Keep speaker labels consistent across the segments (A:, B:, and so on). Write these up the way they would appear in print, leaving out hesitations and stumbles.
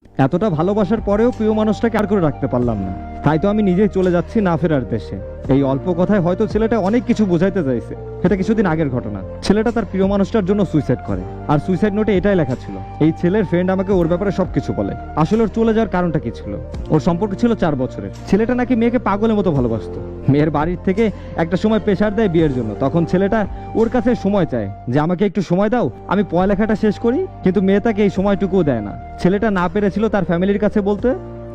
A: এতটা ভালোবাসার পরেও প্রিয় মানুষটাকে আর করে রাখতে পারলাম না, তাই তো আমি নিজেই চলে যাচ্ছি না ফেরার দেশে। এই অল্প কথায় হয়তো ছেলেটা অনেক কিছু বোঝাইতে চাইছে। এটা কিছুদিন আগের ঘটনা। ছেলেটা তার প্রিয় মানুষটার জন্য সুইসাইড করে, আর সুইসাইড নোটে এটাই লেখা ছিল। এই ছেলের ফ্রেন্ড আমাকে ওর ব্যাপারে সবকিছু বলে। আসলে ওর চলে যাওয়ার কারণটা কি ছিল? ওর সম্পর্ক ছিল 4 বছরের। ছেলেটা নাকি মেয়েকে পাগলের মতো ভালোবাসতো। মেয়ের বাড়ির থেকে একটা সময় প্রেশার দেয় বিয়ের জন্য। তখন ছেলেটা ওর কাছে সময় চায় যে আমাকে একটু সময় দাও, আমি পড়ালেখাটা শেষ করি। কিন্তু মেয়ে তাকে এই সময়টুকুও দেয় না। ছেলেটা না পেরেছিল তার ফ্যামিলির কাছে বলতে,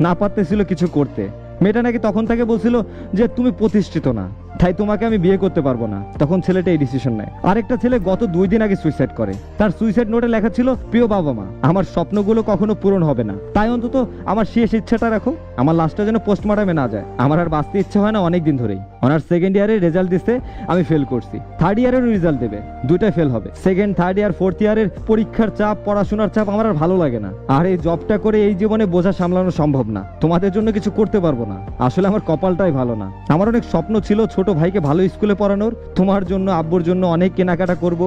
A: না পারতেছিল কিছু করতে। মেয়েটা নাকি তখন তাকে বলছিল যে তুমি প্রতিষ্ঠিত না, তাই তোমাকে আমি বিয়ে করতে পারবো না। তখন ছেলেটা এই ডিসিশন নেয়। আরেকটা ছেলে গত 2 দিন আগে সুইসাইড করে। তার সুইসাইড নোটে লেখা ছিল, প্রিয় বাবা মা, আমার স্বপ্নগুলো কখনো পূরণ হবে না, তাই অন্তত আমার শেষ ইচ্ছাটা রাখো। আমার লাস্টটা যেন পোস্টমর্টমে না যায়। আমার আর বাঁচতে ইচ্ছে হয় না অনেক দিন ধরেই। অনার্স সেকেন্ড ইয়ারের রেজাল্ট দিচ্ছে, আমি ফেল করছি। থার্ড ইয়ারেরও রেজাল্ট দেবে, দুইটাই ফেল হবে। সেকেন্ড, থার্ড ইয়ার, ফোর্থ ইয়ারের পরীক্ষার চাপ, পড়াশোনার চাপ আমার আর ভালো লাগে না। আর এই জবটা করে এই জীবনে বোঝা সামলানো সম্ভব না। তোমাদের জন্য কিছু করতে পারবো না। আসলে আমার কপালটাই ভালো না। আমার অনেক স্বপ্ন ছিল ছোট ভাইকে ভালো স্কুলে পড়ানোর, তোমার জন্য, আব্বুর জন্য অনেক কেনাকাটা করব,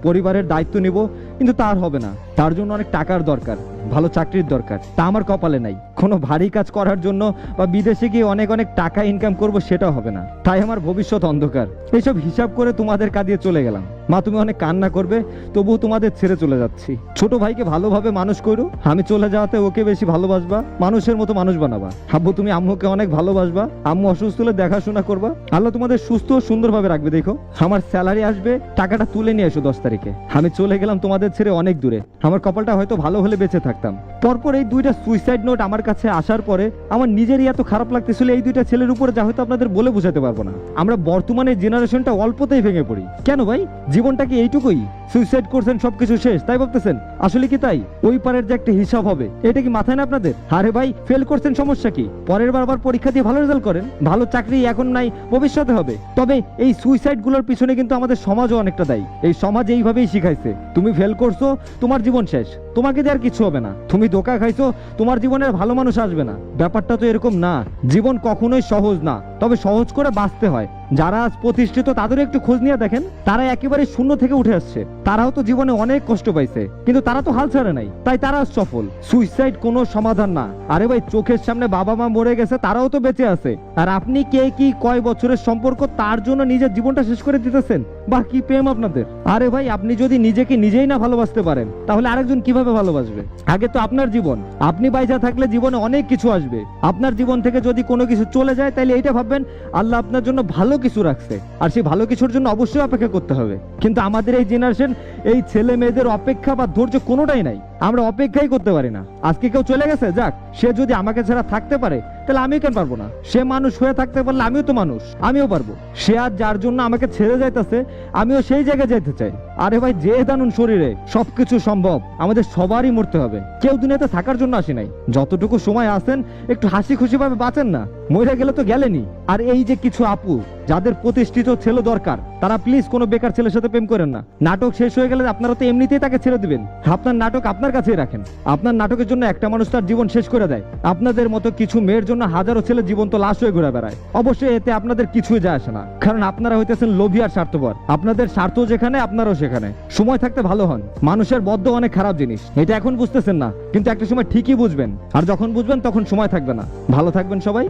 A: পরিবারের দায়িত্ব নিব, কিন্তু তার হবে না। তার জন্য অনেক টাকার দরকার, ভালো চাকরির দরকার, তা আমার কপালে নাই। কোনো ভারী কাজ করার জন্য বা বিদেশে গিয়ে অনেক অনেক টাকা ইনকাম করব, সেটা হবে না। তাই আমার ভবিষ্যৎ অন্ধকার। এইসব হিসাব করে তোমাদের কাঁদিয়ে চলে গেলাম। মা, তুমি অনেক কান্না করবে, তবুও তোমাদের ছেড়ে চলে যাচ্ছি। ছোট ভাইকে ভালোভাবে মানুষ করো, আমি চলে যাওয়াতে ওকে বেশি ভালোবাসবা, মানুষের মতো মানুষ বানাবা। আব্বু, তুমি আম্মুকে অনেক ভালোবাসবা, আম্মু অসুস্থ হলে দেখাশোনা করবা। আল্লাহ তোমাদের সুস্থ ও সুন্দরভাবে রাখবে। দেখো, আমার স্যালারি আসবে, টাকাটা তুলে নিয়ে এসো 10 তারিখে। আমি চলে গেলাম তোমাদের ছেড়ে অনেক দূরে। আমার কপালটা হয়তো ভালো হলে বেঁচে থাকতাম। পরপর এই 2টা সুইসাইড নোট আমার কাছে আসার পরে আমার নিজেরই এত খারাপ লাগতেছিল এই 2টা ছেলের উপরে, যা হয়তো আপনাদের বলে বোঝাতে পারবো না। আমরা বর্তমানে জেনারেশনটা অল্পতেই ভেঙে পড়ি। কেন ভাই? জীবনটা কি এইটুকুই? সুইসাইড করছেন, সবকিছু শেষ, তাই ভাবতেছেন? আসলে কি তাই? ওই পারের যে একটা হিসাব হবে, এটা কি মাথায় না আপনাদের? আরে ভাই, ফেল করছেন, সমস্যা কি? পরের বার আবার পরীক্ষা দিয়ে ভালো রেজাল্ট করেন। ভালো চাকরি এখন নাই, ভবিষ্যতে হবে। তবে এই সুইসাইড গুলোর পিছনে কিন্তু আমাদের সমাজও অনেকটা দায়ী। এই সমাজ এইভাবেই শিখাইছে, তুমি ফেল করছো, তোমার জীবন শেষ, তোমাকে দিয়ে আর কিছু হবে না। তুমি ধোঁকা খাইছো, তোমার জীবনের ভালো মানুষ আসবে না। ব্যাপারটা তো এরকম না। জীবন কখনোই সহজ না, তবে সহজ করে বাঁচতে হয়। যারা আজ প্রতিষ্ঠিত তাদের একটু খোঁজ নিয়ে দেখেন, তারা একেবারে শূন্য থেকে উঠে আসছে। তারাও তো জীবনে অনেক কষ্ট পাইছে, কিন্তু তারা তো হাল ছাড়ে নাই, তাই তারা সফল। সুইসাইড কোনো সমাধান না। আরে ভাই, চোখের সামনে বাবা মা মরে গেছে, তারাও তো বেঁচে আছে। আর আপনি কে কি কয় বছরের সম্পর্ক, তার জন্য নিজের জীবনটা শেষ করে দিতেছেন? বাহ, কি প্রেম আপনাদের! আরে ভাই, আপনি যদি নিজেকে নিজেই না ভালোবাসতে পারেন, তাহলে আরেকজন কিভাবে ভালোবাসবে? আগে তো আপনার জীবন, আপনি বাইচা থাকলে জীবনে অনেক কিছু আসবে। আপনার জীবন থেকে যদি কোনো কিছু চলে যায়, তাহলে এইটা ভাববেন আল্লাহ আপনার জন্য ভালো কিছু রাখছে, আর সেই ভালো কিছুর জন্য অবশ্যই অপেক্ষা করতে হবে। কিন্তু আমাদের এই জেনারেশন, এই ছেলে মেয়েদের অপেক্ষা বা ধৈর্য কোনোটাই নাই। আমরা অপেক্ষাই করতে পারি না। আজকে কেউ চলে গেছে, যাক, সে যদি আমাকে ছাড়া থাকতে পারে, তাহলে আমিও কেন পারবো না? সে মানুষ হয়ে থাকতে পারলে আমিও তো মানুষ, আমিও পারবো। সে আর যার জন্য আমাকে ছেড়ে যাইতেছে, আমিও সেই জায়গায় যাইতে চাই। আরে ভাই, যে দানুন শরীরে সবকিছু সম্ভব। আমাদের সবারই মরতে হবে, কেউ দুনিয়াতে থাকার জন্য আসি নাই। যতটুকু সময় আছেন, একটু হাসি খুশি ভাবে বাঁচেন না। মরে গেলে তো গেলেনি। আর এই যে কিছু আপু যাদের প্রতিষ্ঠিত ছেলে দরকার, তারা প্লিজ কোনো বেকার ছেলের সাথে প্রেম করেন না। নাটক শেষ হয়ে গেলে আপনারা তো এমনিতেই তাকে ছেড়ে দিবেন। আপনার নাটক আপনার কাছেই রাখেন। আপনার নাটকের জন্য একটা মানুষ তার জীবন শেষ করে দেয়। আপনাদের মতো কিছু মেয়ের জন্য হাজারো ছেলে জীবন্ত লাশ হয়ে ঘুরে বেড়ায়। অবশ্যই এতে আপনাদের কিছুই যায় আসে না, কারণ আপনারা হইতেছেন লোভী আর স্বার্থপর। আপনাদের স্বার্থ যেখানে, আপনারাও সেখানে। সময় থাকতে ভালো হন। মানুষের বদ্ধ অনেক খারাপ জিনিস, এটা এখন বুঝতেছেন না, কিন্তু একটা সময় ঠিকই বুঝবেন। আর যখন বুঝবেন, তখন সময় থাকবে না। ভালো থাকবেন সবাই।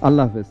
A: আল্লাহ হাফেজ।